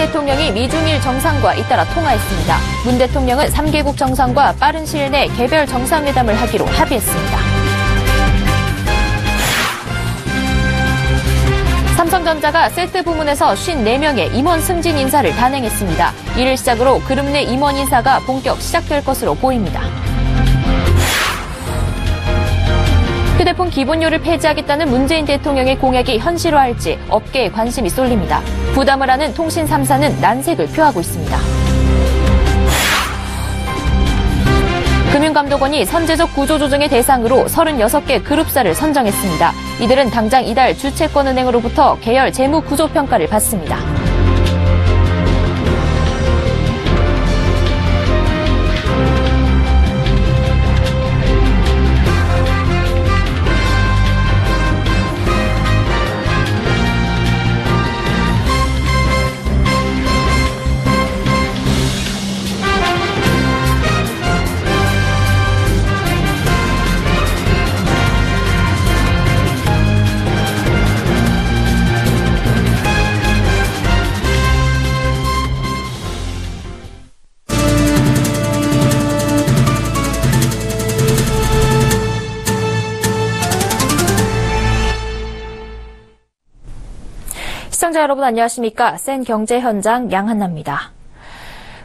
대통령이 미중일 정상과 잇따라 통화했습니다. 문 대통령은 3개국 정상과 빠른 시일 내 개별 정상회담을 하기로 합의했습니다. 삼성전자가 세트 부문에서 54명의 임원 승진 인사를 단행했습니다. 이를 시작으로 그룹 내 임원 인사가 본격 시작될 것으로 보입니다. 휴대폰 기본료를 폐지하겠다는 문재인 대통령의 공약이 현실화할지 업계에 관심이 쏠립니다. 부담을 하는 통신 3사는 난색을 표하고 있습니다. 금융감독원이 선제적 구조조정의 대상으로 36개 그룹사를 선정했습니다. 이들은 당장 이달 주채권은행으로부터 계열 재무구조평가를 받습니다. 시청자 여러분 안녕하십니까? 센 경제 현장 양한나입니다.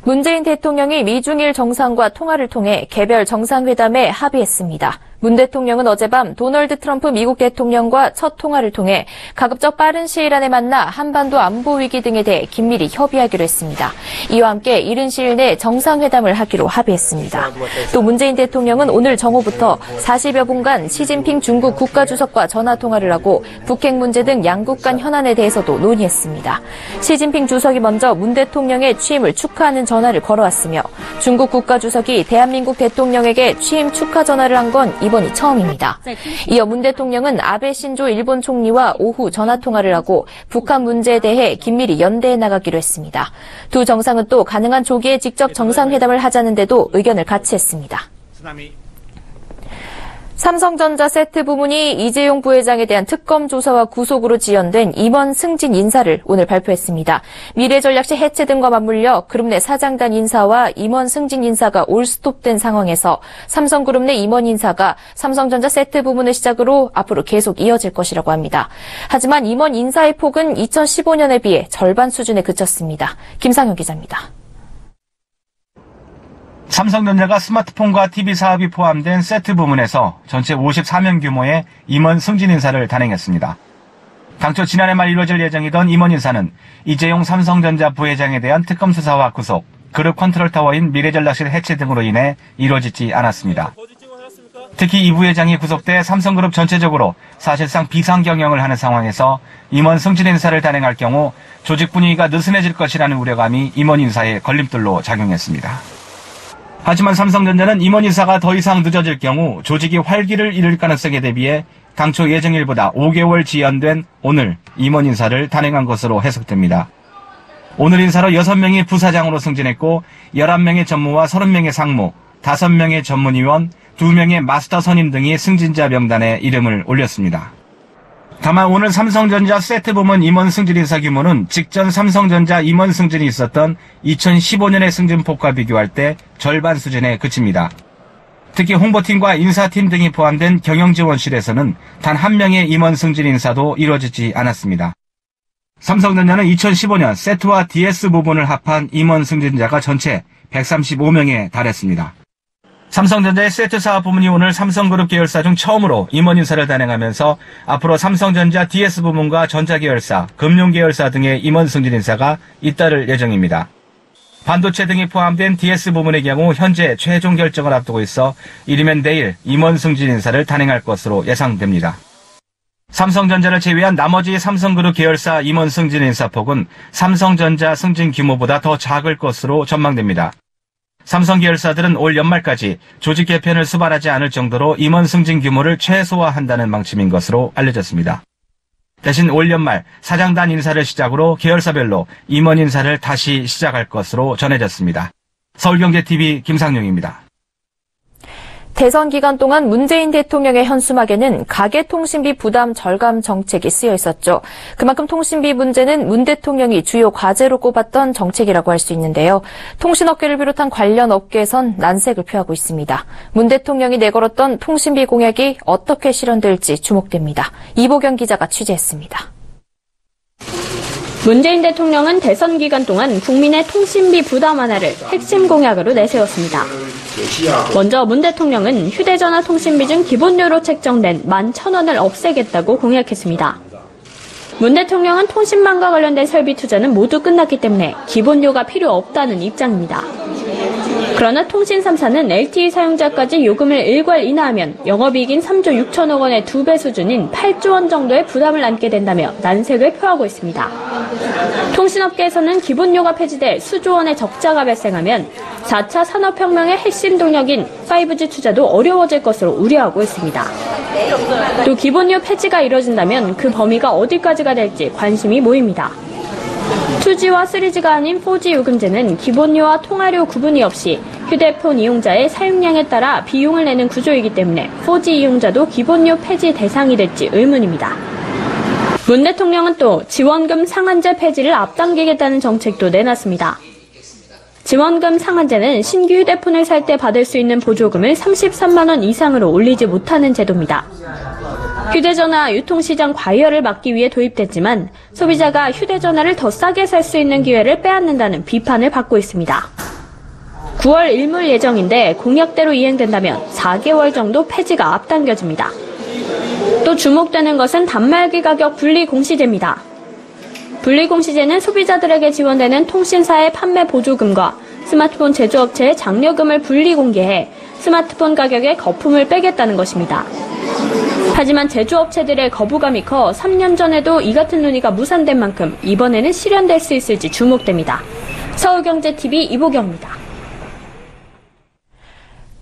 문재인 대통령이 미중일 정상과 통화를 통해 개별 정상회담에 합의했습니다. 문 대통령은 어젯밤 도널드 트럼프 미국 대통령과 첫 통화를 통해 가급적 빠른 시일 안에 만나 한반도 안보 위기 등에 대해 긴밀히 협의하기로 했습니다. 이와 함께 이른 시일 내 정상회담을 하기로 합의했습니다. 또 문재인 대통령은 오늘 정오부터 40여 분간 시진핑 중국 국가주석과 전화통화를 하고 북핵 문제 등 양국 간 현안에 대해서도 논의했습니다. 시진핑 주석이 먼저 문 대통령의 취임을 축하하는 전화를 걸어왔으며 중국 국가주석이 대한민국 대통령에게 취임 축하 전화를 한 건 이번이 처음입니다. 이어 문 대통령은 아베 신조 일본 총리와 오후 전화통화를 하고 북한 문제에 대해 긴밀히 연대해 나가기로 했습니다. 두 정상은 또 가능한 조기에 직접 정상회담을 하자는 데도 의견을 같이 했습니다. 삼성전자 세트 부문이 이재용 부회장에 대한 특검 조사와 구속으로 지연된 임원 승진 인사를 오늘 발표했습니다. 미래전략실 해체 등과 맞물려 그룹 내 사장단 인사와 임원 승진 인사가 올스톱된 상황에서 삼성그룹 내 임원 인사가 삼성전자 세트 부문을 시작으로 앞으로 계속 이어질 것이라고 합니다. 하지만 임원 인사의 폭은 2015년에 비해 절반 수준에 그쳤습니다. 김상현 기자입니다. 삼성전자가 스마트폰과 TV 사업이 포함된 세트 부문에서 전체 54명 규모의 임원 승진 인사를 단행했습니다. 당초 지난해 말 이루어질 예정이던 임원 인사는 이재용 삼성전자 부회장에 대한 특검 수사와 구속, 그룹 컨트롤타워인 미래전략실 해체 등으로 인해 이루어지지 않았습니다. 특히 이 부회장이 구속돼 삼성그룹 전체적으로 사실상 비상경영을 하는 상황에서 임원 승진 인사를 단행할 경우 조직 분위기가 느슨해질 것이라는 우려감이 임원 인사에 걸림돌로 작용했습니다. 하지만 삼성전자는 임원 인사가 더 이상 늦어질 경우 조직이 활기를 잃을 가능성에 대비해 당초 예정일보다 5개월 지연된 오늘 임원 인사를 단행한 것으로 해석됩니다. 오늘 인사로 6명이 부사장으로 승진했고 11명의 전무와 30명의 상무, 5명의 전문위원, 2명의 마스터 선임 등이 승진자 명단에 이름을 올렸습니다. 다만 오늘 삼성전자 세트 부문 임원 승진 인사 규모는 직전 삼성전자 임원 승진이 있었던 2015년의 승진폭과 비교할 때 절반 수준에 그칩니다. 특히 홍보팀과 인사팀 등이 포함된 경영지원실에서는 단 한 명의 임원 승진 인사도 이루어지지 않았습니다. 삼성전자는 2015년 세트와 DS 부분을 합한 임원 승진자가 전체 135명에 달했습니다. 삼성전자의 세트 사업 부문이 오늘 삼성그룹 계열사 중 처음으로 임원 인사를 단행하면서 앞으로 삼성전자 DS 부문과 전자계열사, 금융계열사 등의 임원 승진 인사가 잇따를 예정입니다. 반도체 등이 포함된 DS 부문의 경우 현재 최종 결정을 앞두고 있어 이르면 내일 임원 승진 인사를 단행할 것으로 예상됩니다. 삼성전자를 제외한 나머지 삼성그룹 계열사 임원 승진 인사폭은 삼성전자 승진 규모보다 더 작을 것으로 전망됩니다. 삼성 계열사들은 올 연말까지 조직 개편을 수반하지 않을 정도로 임원 승진 규모를 최소화한다는 방침인 것으로 알려졌습니다. 대신 올 연말 사장단 인사를 시작으로 계열사별로 임원 인사를 다시 시작할 것으로 전해졌습니다. 서울경제TV 김상용입니다. 대선 기간 동안 문재인 대통령의 현수막에는 가계통신비 부담 절감 정책이 쓰여 있었죠. 그만큼 통신비 문제는 문 대통령이 주요 과제로 꼽았던 정책이라고 할 수 있는데요. 통신업계를 비롯한 관련 업계에선 난색을 표하고 있습니다. 문 대통령이 내걸었던 통신비 공약이 어떻게 실현될지 주목됩니다. 이보경 기자가 취재했습니다. 문재인 대통령은 대선 기간 동안 국민의 통신비 부담 완화를 핵심 공약으로 내세웠습니다. 먼저 문 대통령은 휴대전화 통신비 중 기본료로 책정된 11,000원을 없애겠다고 공약했습니다. 문 대통령은 통신망과 관련된 설비 투자는 모두 끝났기 때문에 기본료가 필요 없다는 입장입니다. 그러나 통신 3사는 LTE 사용자까지 요금을 일괄 인하하면 영업이익인 3조 6천억 원의 2배 수준인 8조 원 정도의 부담을 안게 된다며 난색을 표하고 있습니다. 통신업계에서는 기본료가 폐지돼 수조 원의 적자가 발생하면 4차 산업혁명의 핵심 동력인 5G 투자도 어려워질 것으로 우려하고 있습니다. 또 기본료 폐지가 이뤄진다면 그 범위가 어디까지가 될지 관심이 모입니다. 2G와 3G가 아닌 4G 요금제는 기본료와 통화료 구분이 없이 휴대폰 이용자의 사용량에 따라 비용을 내는 구조이기 때문에 4G 이용자도 기본료 폐지 대상이 될지 의문입니다. 문 대통령은 또 지원금 상한제 폐지를 앞당기겠다는 정책도 내놨습니다. 지원금 상한제는 신규 휴대폰을 살 때 받을 수 있는 보조금을 33만 원 이상으로 올리지 못하는 제도입니다. 휴대전화 유통시장 과열을 막기 위해 도입됐지만 소비자가 휴대전화를 더 싸게 살 수 있는 기회를 빼앗는다는 비판을 받고 있습니다. 9월 일몰 예정인데 공약대로 이행된다면 4개월 정도 폐지가 앞당겨집니다. 또 주목되는 것은 단말기 가격 분리공시제입니다. 분리공시제는 소비자들에게 지원되는 통신사의 판매 보조금과 스마트폰 제조업체의 장려금을 분리 공개해 스마트폰 가격에 거품을 빼겠다는 것입니다. 하지만 제조업체들의 거부감이 커 3년 전에도 이 같은 논의가 무산된 만큼 이번에는 실현될 수 있을지 주목됩니다. 서울경제TV 이보경입니다.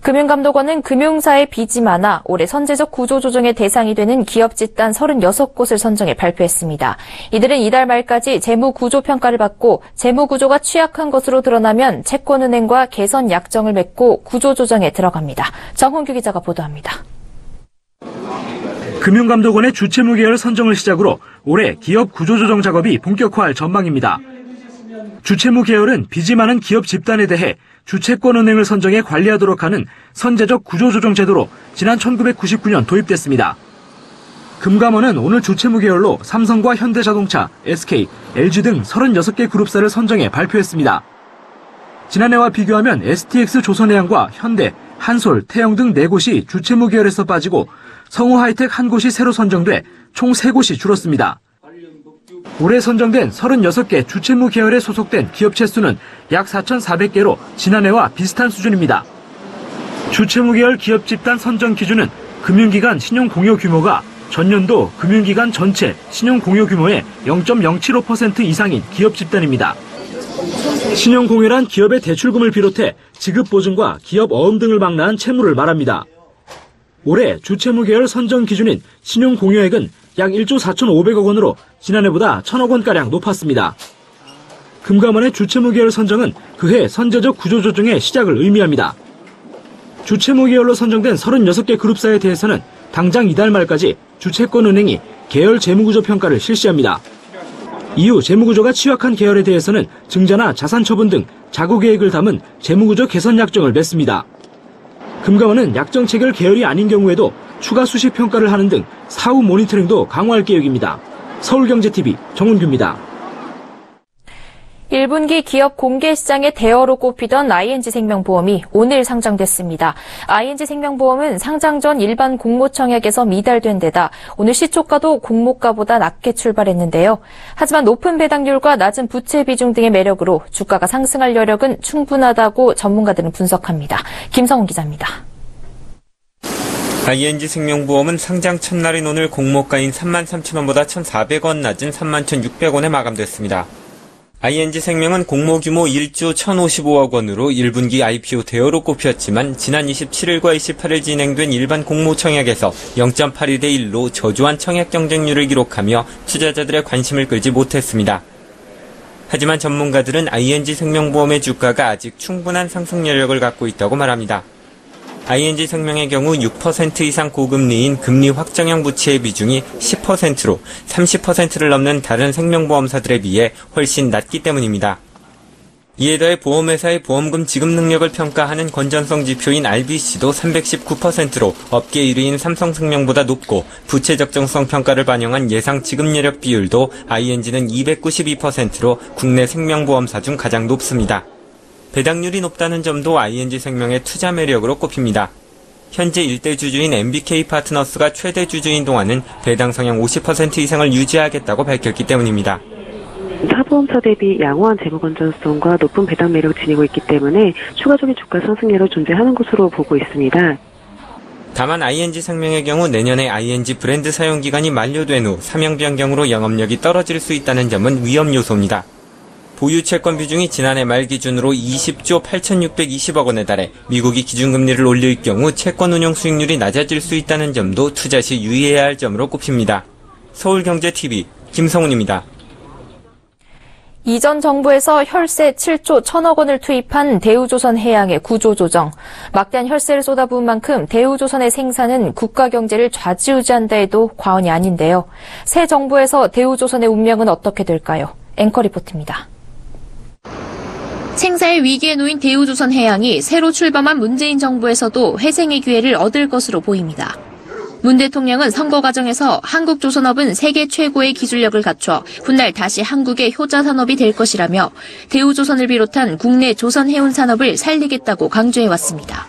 금융감독원은 금융사의 빚이 많아 올해 선제적 구조조정의 대상이 되는 기업 집단 36곳을 선정해 발표했습니다. 이들은 이달 말까지 재무구조평가를 받고 재무구조가 취약한 것으로 드러나면 채권은행과 개선 약정을 맺고 구조조정에 들어갑니다. 정홍규 기자가 보도합니다. 금융감독원의 주채무 계열 선정을 시작으로 올해 기업 구조조정 작업이 본격화할 전망입니다. 주채무 계열은 빚이 많은 기업 집단에 대해 주채권은행을 선정해 관리하도록 하는 선제적 구조조정 제도로 지난 1999년 도입됐습니다. 금감원은 오늘 주채무 계열로 삼성과 현대자동차, SK, LG 등 36개 그룹사를 선정해 발표했습니다. 지난해와 비교하면 STX 조선해양과 현대, 한솔, 태영 등 4곳이 주채무 계열에서 빠지고 성우하이텍 1곳이 새로 선정돼 총 3곳이 줄었습니다. 올해 선정된 36개 주채무 계열에 소속된 기업체 수는 약 4,400개로 지난해와 비슷한 수준입니다. 주채무 계열 기업 집단 선정 기준은 금융기관 신용 공여 규모가 전년도 금융기관 전체 신용 공여 규모의 0.075% 이상인 기업 집단입니다. 신용 공여란 기업의 대출금을 비롯해 지급 보증과 기업 어음 등을 망라한 채무를 말합니다. 올해 주채무 계열 선정 기준인 신용 공여액은 약 1조 4,500억 원으로 지난해보다 1,000억 원가량 높았습니다. 금감원의 주채무 계열 선정은 그해 선제적 구조조정의 시작을 의미합니다. 주채무 계열로 선정된 36개 그룹사에 대해서는 당장 이달 말까지 주채권은행이 계열 재무구조 평가를 실시합니다. 이후 재무구조가 취약한 계열에 대해서는 증자나 자산 처분 등 자구 계획을 담은 재무구조 개선 약정을 맺습니다. 금감원은 약정 체결 계열이 아닌 경우에도 추가 수시 평가를 하는 등 사후 모니터링도 강화할 계획입니다. 서울경제TV 정은규입니다. 1분기 기업 공개시장의 대어로 꼽히던 ING생명보험이 오늘 상장됐습니다. ING생명보험은 상장 전 일반 공모청약에서 미달된 데다 오늘 시초가도 공모가보다 낮게 출발했는데요. 하지만 높은 배당률과 낮은 부채 비중 등의 매력으로 주가가 상승할 여력은 충분하다고 전문가들은 분석합니다. 김성훈 기자입니다. ING생명보험은 상장 첫날인 오늘 공모가인 33,000원보다 1,400원 낮은 31,600원에 마감됐습니다. ING생명은 공모 규모 1조 1,055억 원으로 1분기 IPO 대어로 꼽혔지만 지난 27일과 28일 진행된 일반 공모청약에서 0.82대 1로 저조한 청약 경쟁률을 기록하며 투자자들의 관심을 끌지 못했습니다. 하지만 전문가들은 ING생명보험의 주가가 아직 충분한 상승 여력을 갖고 있다고 말합니다. ING 생명의 경우 6% 이상 고금리인 금리 확정형 부채의 비중이 10%로 30%를 넘는 다른 생명보험사들에 비해 훨씬 낮기 때문입니다. 이에 더해 보험회사의 보험금 지급 능력을 평가하는 건전성 지표인 RBC도 319%로 업계 1위인 삼성생명보다 높고 부채 적정성 평가를 반영한 예상 지급 여력 비율도 ING는 292%로 국내 생명보험사 중 가장 높습니다. 배당률이 높다는 점도 ING 생명의 투자 매력으로 꼽힙니다. 현재 일대 주주인 MBK 파트너스가 최대 주주인 동안은 배당 성향 50% 이상을 유지하겠다고 밝혔기 때문입니다. 타보험사 대비 양호한 재무 건전성과 높은 배당 매력을 지니고 있기 때문에 추가적인 주가 상승률로 존재하는 것으로 보고 있습니다. 다만 ING 생명의 경우 내년에 ING 브랜드 사용 기간이 만료된 후 사명 변경으로 영업력이 떨어질 수 있다는 점은 위험 요소입니다. 보유 채권 비중이 지난해 말 기준으로 20조 8,620억 원에 달해 미국이 기준금리를 올릴 경우 채권 운용 수익률이 낮아질 수 있다는 점도 투자 시 유의해야 할 점으로 꼽힙니다. 서울경제TV 김성훈입니다. 이전 정부에서 혈세 7조 1천억 원을 투입한 대우조선해양의 구조조정. 막대한 혈세를 쏟아부은 만큼 대우조선의 생산은 국가 경제를 좌지우지한다 해도 과언이 아닌데요. 새 정부에서 대우조선의 운명은 어떻게 될까요? 앵커 리포트입니다. 생사의 위기에 놓인 대우조선해양이 새로 출범한 문재인 정부에서도 회생의 기회를 얻을 것으로 보입니다. 문 대통령은 선거 과정에서 한국조선업은 세계 최고의 기술력을 갖춰 훗날 다시 한국의 효자 산업이 될 것이라며 대우조선을 비롯한 국내 조선해운 산업을 살리겠다고 강조해왔습니다.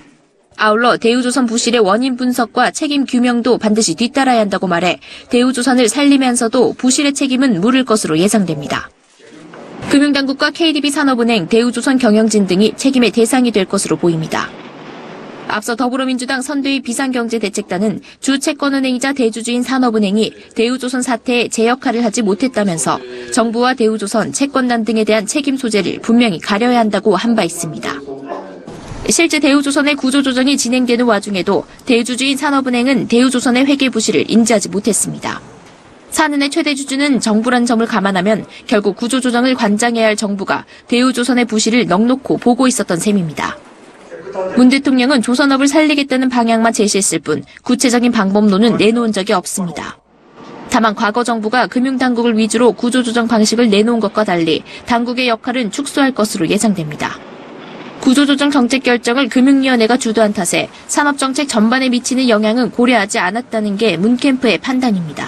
아울러 대우조선 부실의 원인 분석과 책임 규명도 반드시 뒤따라야 한다고 말해 대우조선을 살리면서도 부실의 책임은 물을 것으로 예상됩니다. 금융당국과 KDB 산업은행, 대우조선 경영진 등이 책임의 대상이 될 것으로 보입니다. 앞서 더불어민주당 선대위 비상경제대책단은 주채권은행이자 대주주인 산업은행이 대우조선 사태에 제 역할을 하지 못했다면서 정부와 대우조선, 채권단 등에 대한 책임 소재를 분명히 가려야 한다고 한 바 있습니다. 실제 대우조선의 구조조정이 진행되는 와중에도 대주주인 산업은행은 대우조선의 회계 부실을 인지하지 못했습니다. 산은의 최대 주주는 정부란 점을 감안하면 결국 구조조정을 관장해야 할 정부가 대우조선의 부실을 넉놓고 보고 있었던 셈입니다. 문 대통령은 조선업을 살리겠다는 방향만 제시했을 뿐 구체적인 방법론은 내놓은 적이 없습니다. 다만 과거 정부가 금융당국을 위주로 구조조정 방식을 내놓은 것과 달리 당국의 역할은 축소할 것으로 예상됩니다. 구조조정 정책 결정을 금융위원회가 주도한 탓에 산업정책 전반에 미치는 영향은 고려하지 않았다는 게 문 캠프의 판단입니다.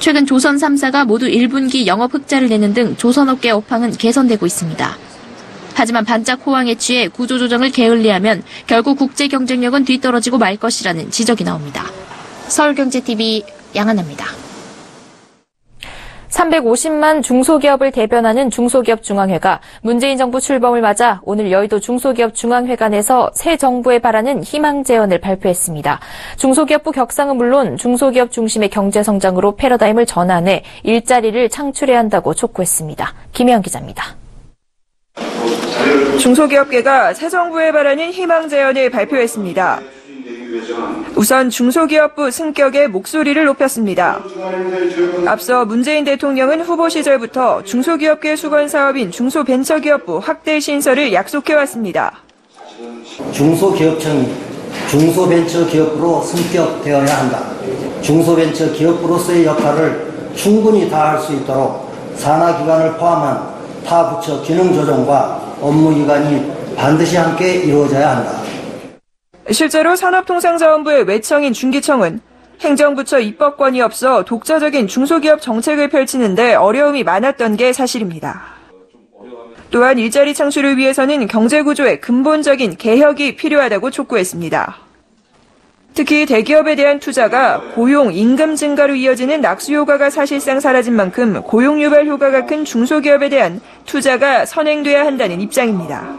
최근 조선 3사가 모두 1분기 영업 흑자를 내는 등 조선업계 업황은 개선되고 있습니다. 하지만 반짝 호황에 취해 구조조정을 게을리하면 결국 국제 경쟁력은 뒤떨어지고 말 것이라는 지적이 나옵니다. 서울경제TV 양한나입니다. 350만 중소기업을 대변하는 중소기업중앙회가 문재인 정부 출범을 맞아 오늘 여의도 중소기업중앙회관에서 새 정부에 바라는 희망제언을 발표했습니다. 중소기업부 격상은 물론 중소기업 중심의 경제성장으로 패러다임을 전환해 일자리를 창출해야 한다고 촉구했습니다. 김혜영 기자입니다. 중소기업계가 새 정부에 바라는 희망제언을 발표했습니다. 우선 중소기업부 승격의 목소리를 높였습니다. 앞서 문재인 대통령은 후보 시절부터 중소기업계 수건사업인 중소벤처기업부 확대 신설을 약속해왔습니다. 중소기업청이 중소벤처기업부로 승격되어야 한다. 중소벤처기업부로서의 역할을 충분히 다할 수 있도록 산하기관을 포함한 타 부처 기능 조정과 업무 이관이 반드시 함께 이루어져야 한다. 실제로 산업통상자원부의 외청인 중기청은 행정부처 입법권이 없어 독자적인 중소기업 정책을 펼치는데 어려움이 많았던 게 사실입니다. 또한 일자리 창출을 위해서는 경제구조의 근본적인 개혁이 필요하다고 촉구했습니다. 특히 대기업에 대한 투자가 고용, 임금 증가로 이어지는 낙수 효과가 사실상 사라진 만큼 고용 유발 효과가 큰 중소기업에 대한 투자가 선행돼야 한다는 입장입니다.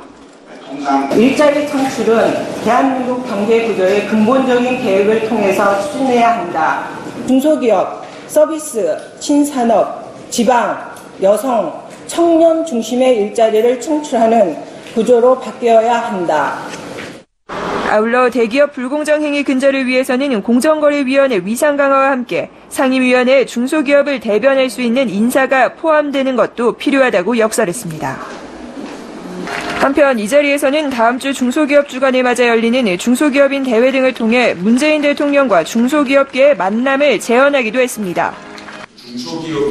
일자리 창출은 대한민국 경제구조의 근본적인 계획을 통해서 추진해야 한다. 중소기업, 서비스, 신산업, 지방, 여성, 청년 중심의 일자리를 창출하는 구조로 바뀌어야 한다. 아울러 대기업 불공정 행위 근절을 위해서는 공정거래위원회 위상 강화와 함께 상임위원회에 중소기업을 대변할 수 있는 인사가 포함되는 것도 필요하다고 역설했습니다. 한편 이 자리에서는 다음 주 중소기업 주간을 맞아 열리는 중소기업인 대회 등을 통해 문재인 대통령과 중소기업계의 만남을 제언하기도 했습니다.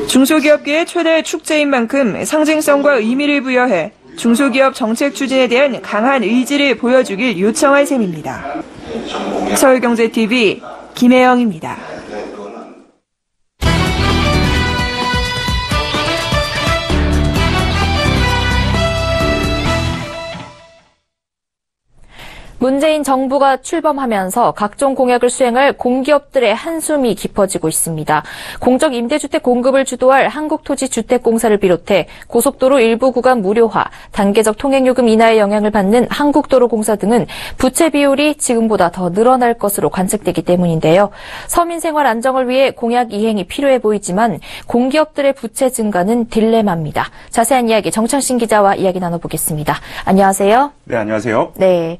중소기업계의 최대 축제인 만큼 상징성과 의미를 부여해 중소기업 정책 추진에 대한 강한 의지를 보여주길 요청할 셈입니다. 서울경제TV 김혜영입니다. 문재인 정부가 출범하면서 각종 공약을 수행할 공기업들의 한숨이 깊어지고 있습니다. 공적 임대주택 공급을 주도할 한국토지주택공사를 비롯해 고속도로 일부 구간 무료화, 단계적 통행요금 인하의 영향을 받는 한국도로공사 등은 부채 비율이 지금보다 더 늘어날 것으로 관측되기 때문인데요. 서민 생활 안정을 위해 공약 이행이 필요해 보이지만 공기업들의 부채 증가는 딜레마입니다. 자세한 이야기 정창신 기자와 이야기 나눠보겠습니다. 안녕하세요. 네, 안녕하세요. 네.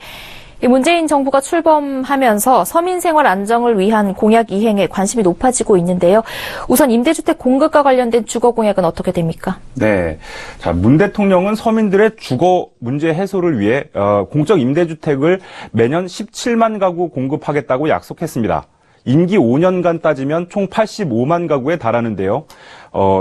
문재인 정부가 출범하면서 서민 생활 안정을 위한 공약 이행에 관심이 높아지고 있는데요. 우선 임대주택 공급과 관련된 주거 공약은 어떻게 됩니까? 네. 자, 문 대통령은 서민들의 주거 문제 해소를 위해 공적 임대주택을 매년 17만 가구 공급하겠다고 약속했습니다. 임기 5년간 따지면 총 85만 가구에 달하는데요.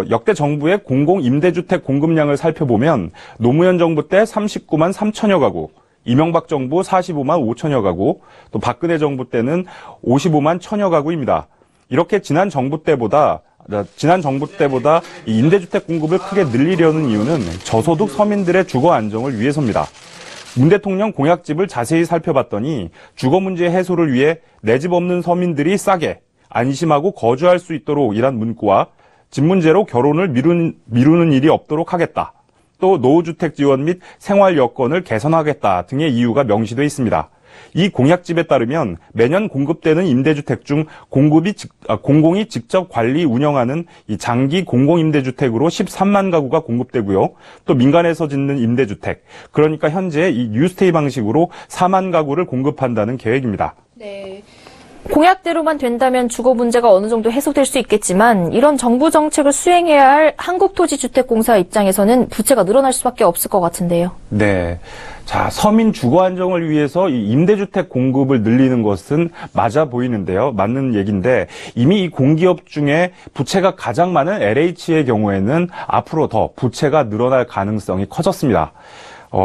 역대 정부의 공공 임대주택 공급량을 살펴보면 노무현 정부 때 39만 3천여 가구, 이명박 정부 45만 5천여 가구, 또 박근혜 정부 때는 55만 1천여 가구입니다. 이렇게 지난 정부 때보다 이 임대주택 공급을 크게 늘리려는 이유는 저소득 서민들의 주거 안정을 위해서입니다. 문 대통령 공약집을 자세히 살펴봤더니 주거 문제 해소를 위해 내 집 없는 서민들이 싸게 안심하고 거주할 수 있도록 이란 문구와 집 문제로 결혼을 미루는 일이 없도록 하겠다. 또 노후주택 지원 및 생활 여건을 개선하겠다 등의 이유가 명시되어 있습니다. 이 공약집에 따르면 매년 공급되는 임대주택 중 공공이 직접 관리 운영하는 이 장기 공공임대주택으로 13만 가구가 공급되고요. 또 민간에서 짓는 임대주택, 그러니까 현재 이 뉴스테이 방식으로 4만 가구를 공급한다는 계획입니다. 네. 공약대로만 된다면 주거 문제가 어느 정도 해소될 수 있겠지만 이런 정부 정책을 수행해야 할 한국토지주택공사 입장에서는 부채가 늘어날 수밖에 없을 것 같은데요. 네. 자, 서민 주거 안정을 위해서 이 임대주택 공급을 늘리는 것은 맞아 보이는데요. 맞는 얘기인데 이미 이 공기업 중에 부채가 가장 많은 LH의 경우에는 앞으로 더 부채가 늘어날 가능성이 커졌습니다.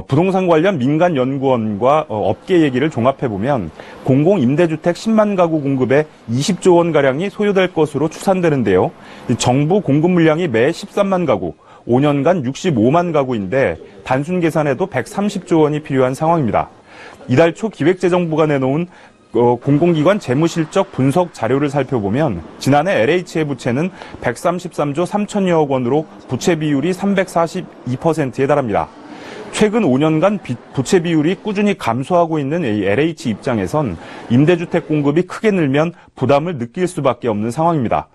부동산 관련 민간 연구원과 업계 얘기를 종합해보면 공공 임대주택 10만 가구 공급에 20조 원가량이 소요될 것으로 추산되는데요. 정부 공급 물량이 매 13만 가구, 5년간 65만 가구인데 단순 계산해도 130조 원이 필요한 상황입니다. 이달 초 기획재정부가 내놓은 공공기관 재무실적 분석 자료를 살펴보면 지난해 LH의 부채는 133조 3천여억 원으로 부채 비율이 342%에 달합니다. 최근 5년간 부채 비율이 꾸준히 감소하고 있는 LH 입장에선 임대주택 공급이 크게 늘면 부담을 느낄 수밖에 없는 상황입니다.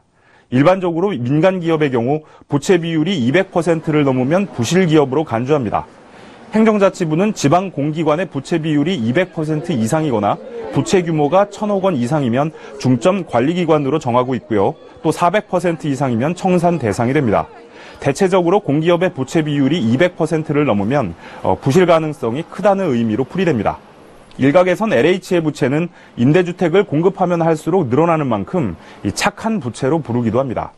일반적으로 민간 기업의 경우 부채 비율이 200%를 넘으면 부실 기업으로 간주합니다. 행정자치부는 지방 공기관의 부채 비율이 200% 이상이거나 부채 규모가 1,000억 원 이상이면 중점 관리기관으로 정하고 있고요. 또 400% 이상이면 청산 대상이 됩니다. 대체적으로 공기업의 부채 비율이 200%를 넘으면 부실 가능성이 크다는 의미로 풀이됩니다. 일각에선 LH의 부채는 임대주택을 공급하면 할수록 늘어나는 만큼 이 착한 부채로 부르기도 합니다.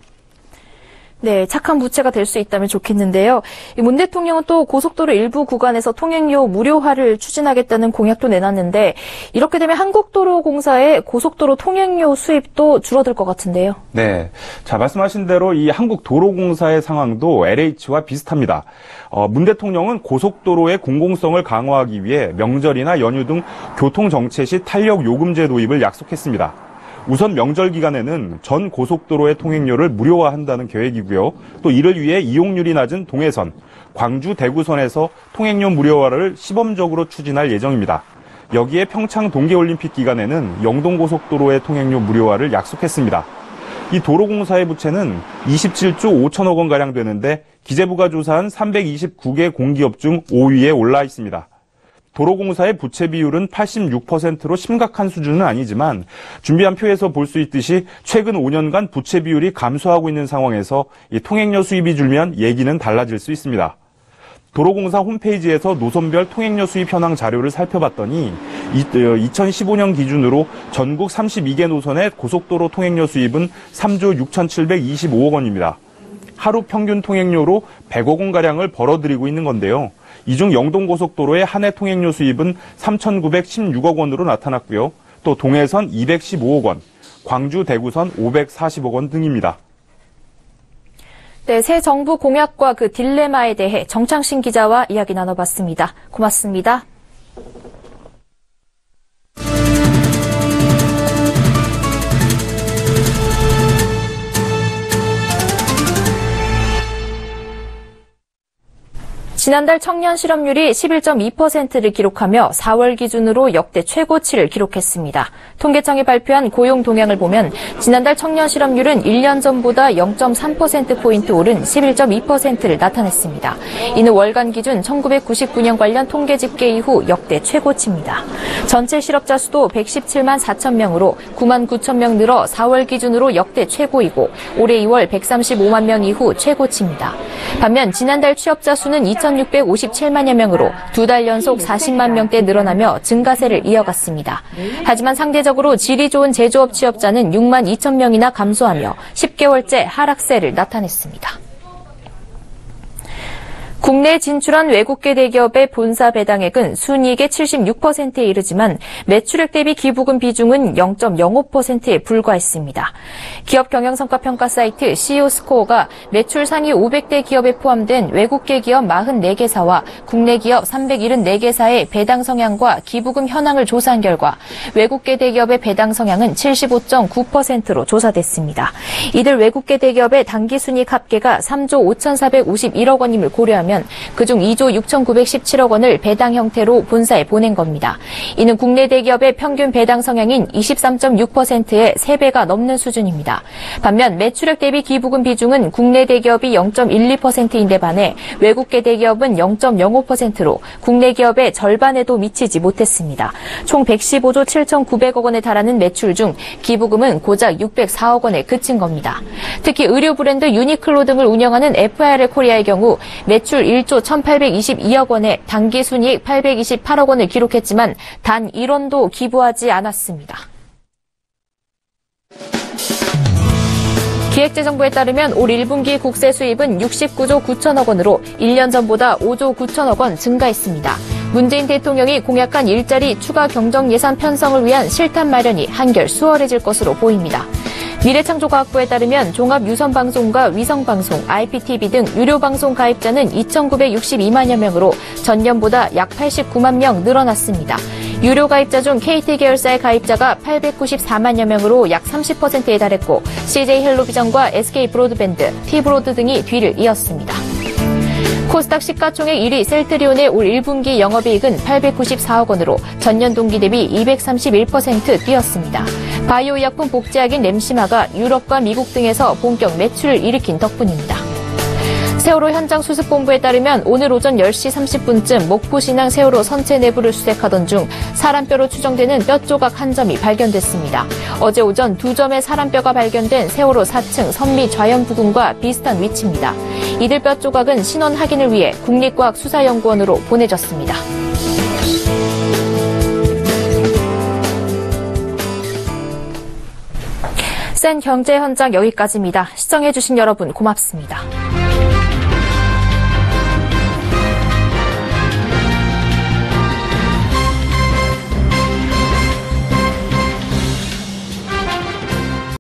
네, 착한 부채가 될 수 있다면 좋겠는데요. 문 대통령은 또 고속도로 일부 구간에서 통행료 무료화를 추진하겠다는 공약도 내놨는데 이렇게 되면 한국도로공사의 고속도로 통행료 수입도 줄어들 것 같은데요. 네, 자 말씀하신 대로 이 한국도로공사의 상황도 LH와 비슷합니다. 문 대통령은 고속도로의 공공성을 강화하기 위해 명절이나 연휴 등 교통정체 시 탄력 요금제 도입을 약속했습니다. 우선 명절 기간에는 전 고속도로의 통행료를 무료화한다는 계획이고요. 또 이를 위해 이용률이 낮은 동해선, 광주 대구선에서 통행료 무료화를 시범적으로 추진할 예정입니다. 여기에 평창 동계올림픽 기간에는 영동고속도로의 통행료 무료화를 약속했습니다. 이 도로공사의 부채는 27조 5천억 원가량 되는데 기재부가 조사한 329개 공기업 중 5위에 올라 있습니다. 도로공사의 부채 비율은 86%로 심각한 수준은 아니지만 준비한 표에서 볼 수 있듯이 최근 5년간 부채 비율이 감소하고 있는 상황에서 이 통행료 수입이 줄면 얘기는 달라질 수 있습니다. 도로공사 홈페이지에서 노선별 통행료 수입 현황 자료를 살펴봤더니 2015년 기준으로 전국 32개 노선의 고속도로 통행료 수입은 3조 6,725억 원입니다. 하루 평균 통행료로 100억 원가량을 벌어들이고 있는 건데요. 이 중 영동고속도로의 한 해 통행료 수입은 3,916억 원으로 나타났고요. 또 동해선 215억 원, 광주 대구선 540억 원 등입니다. 네, 새 정부 공약과 그 딜레마에 대해 정창신 기자와 이야기 나눠봤습니다. 고맙습니다. 지난달 청년 실업률이 11.2%를 기록하며 4월 기준으로 역대 최고치를 기록했습니다. 통계청이 발표한 고용 동향을 보면 지난달 청년 실업률은 1년 전보다 0.3%포인트 오른 11.2%를 나타냈습니다. 이는 월간 기준 1999년 관련 통계 집계 이후 역대 최고치입니다. 전체 실업자 수도 117만 4천 명으로 9만 9천 명 늘어 4월 기준으로 역대 최고이고 올해 2월 135만 명 이후 최고치입니다. 반면 지난달 취업자 수는 2,657만여 명으로 두 달 연속 40만 명대 늘어나며 증가세를 이어갔습니다. 하지만 상대적으로 질이 좋은 제조업 취업자는 6만 2천 명이나 감소하며 10개월째 하락세를 나타냈습니다. 국내에 진출한 외국계 대기업의 본사 배당액은 순이익의 76%에 이르지만 매출액 대비 기부금 비중은 0.05%에 불과했습니다. 기업 경영성과평가 사이트 CEO스코어가 매출 상위 500대 기업에 포함된 외국계 기업 44개사와 국내 기업 374개사의 배당 성향과 기부금 현황을 조사한 결과 외국계 대기업의 배당 성향은 75.9%로 조사됐습니다. 이들 외국계 대기업의 당기순이익 합계가 3조 5,451억 원임을 고려하면 그중 2조 6,917억 원을 배당 형태로 본사에 보낸 겁니다. 이는 국내 대기업의 평균 배당 성향인 23.6%의 3배가 넘는 수준입니다. 반면 매출액 대비 기부금 비중은 국내 대기업이 0.12%인데 반해 외국계 대기업은 0.05%로 국내 기업의 절반에도 미치지 못했습니다. 총 115조 7,900억 원에 달하는 매출 중 기부금은 고작 604억 원에 그친 겁니다. 특히 의류 브랜드 유니클로 등을 운영하는 FIRL 코리아의 경우 매출 1조 1,822억 원에 당기순이익 828억 원을 기록했지만 단 1원도 기부하지 않았습니다. 기획재정부에 따르면 올 1분기 국세 수입은 69조 9천억 원으로 1년 전보다 5조 9천억 원 증가했습니다. 문재인 대통령이 공약한 일자리 추가 경정 예산 편성을 위한 실탄 마련이 한결 수월해질 것으로 보입니다. 미래창조과학부에 따르면 종합유선방송과 위성방송, IPTV 등 유료방송 가입자는 2,962만여 명으로 전년보다 약 89만 명 늘어났습니다. 유료 가입자 중 KT 계열사의 가입자가 894만여 명으로 약 30%에 달했고 CJ헬로비전과 SK브로드밴드, T브로드 등이 뒤를 이었습니다. 코스닥 시가총액 1위 셀트리온의 올 1분기 영업이익은 894억 원으로 전년 동기 대비 231% 뛰었습니다. 바이오 의약품 복제약인 램시마가 유럽과 미국 등에서 본격 매출을 일으킨 덕분입니다. 세월호 현장 수습본부에 따르면 오늘 오전 10시 30분쯤 목포신항 세월호 선체 내부를 수색하던 중 사람뼈로 추정되는 뼈 조각 한 점이 발견됐습니다. 어제 오전 2점의 사람뼈가 발견된 세월호 4층 선미 좌연 부근과 비슷한 위치입니다. 이들 뼈 조각은 신원 확인을 위해 국립과학수사연구원으로 보내졌습니다. 센 경제 현장 여기까지입니다. 시청해주신 여러분 고맙습니다.